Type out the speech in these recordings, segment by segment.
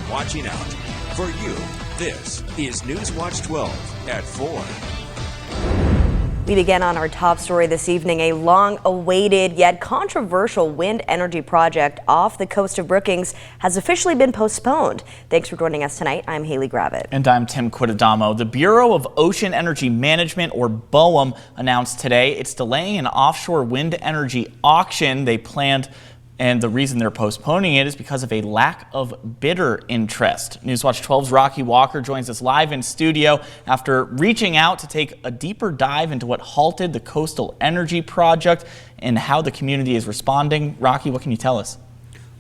watching out. For you, this is Newswatch 12 at 4. We begin on our top story this evening. A long-awaited yet controversial wind energy project off the coast of Brookings has officially been postponed. Thanks for joining us tonight. I'm Haley Gravitt. And I'm Tim Quidadamo. The Bureau of Ocean Energy Management, or BOEM, announced today it's delaying an offshore wind energy auction they planned. And the reason they're postponing it is because of a lack of bidder interest. Newswatch 12's Rocky Walker joins us live in studio after reaching out to take a deeper dive into what halted the coastal energy project and how the community is responding. Rocky, what can you tell us?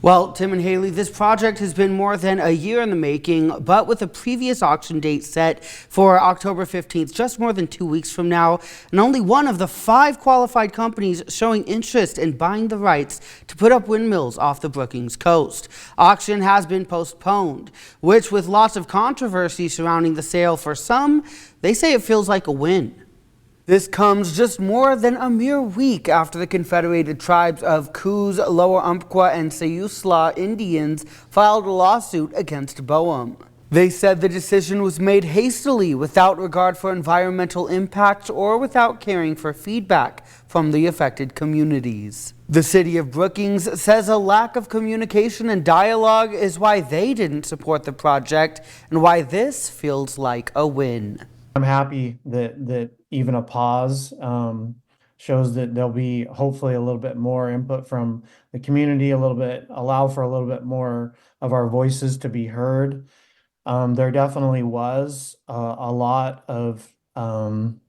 Well, Tim and Haley, this project has been more than a year in the making, but with a previous auction date set for October 15th, just more than 2 weeks from now, and only one of the 5 qualified companies showing interest in buying the rights to put up windmills off the Brookings coast. Auction has been postponed, which, with lots of controversy surrounding the sale, for some, they say it feels like a win. This comes just more than a mere week after the Confederated Tribes of Coos, Lower Umpqua, and Siuslaw Indians filed a lawsuit against BOEM. They said the decision was made hastily, without regard for environmental impact or without caring for feedback from the affected communities. The city of Brookings says a lack of communication and dialogue is why they didn't support the project and why this feels like a win. I'm happy that even a pause shows that there'll be hopefully a little bit more input from the community, allow for a little bit more of our voices to be heard. There definitely was a lot of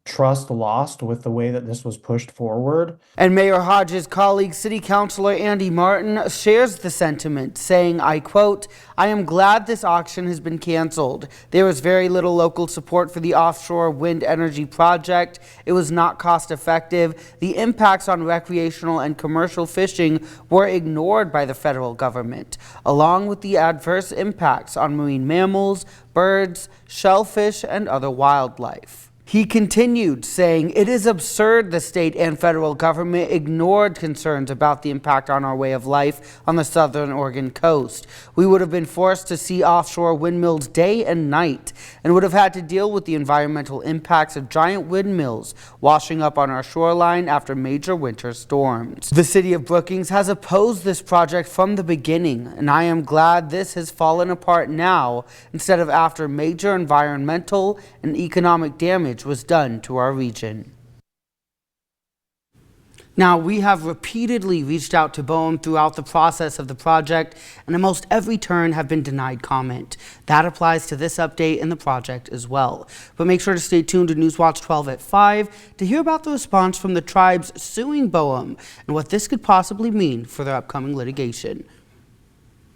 trust lost with the way that this was pushed forward. And Mayor Hodges' colleague, City Councilor Andy Martin, shares the sentiment, saying, I quote, "I am glad this auction has been canceled. There was very little local support for the offshore wind energy project. It was not cost effective. The impacts on recreational and commercial fishing were ignored by the federal government, along with the adverse impacts on marine mammals, birds, shellfish, and other wildlife." He continued, saying, "It is absurd the state and federal government ignored concerns about the impact on our way of life on the southern Oregon coast. We would have been forced to see offshore windmills day and night and would have had to deal with the environmental impacts of giant windmills washing up on our shoreline after major winter storms." The city of Brookings has opposed this project from the beginning, and I am glad this has fallen apart now instead of after major environmental and economic damage was done to our region. Now, we have repeatedly reached out to BOEM throughout the process of the project, and at most every turn have been denied comment. That applies to this update in the project as well. But make sure to stay tuned to Newswatch 12 at 5 to hear about the response from the tribes suing BOEM and what this could possibly mean for their upcoming litigation.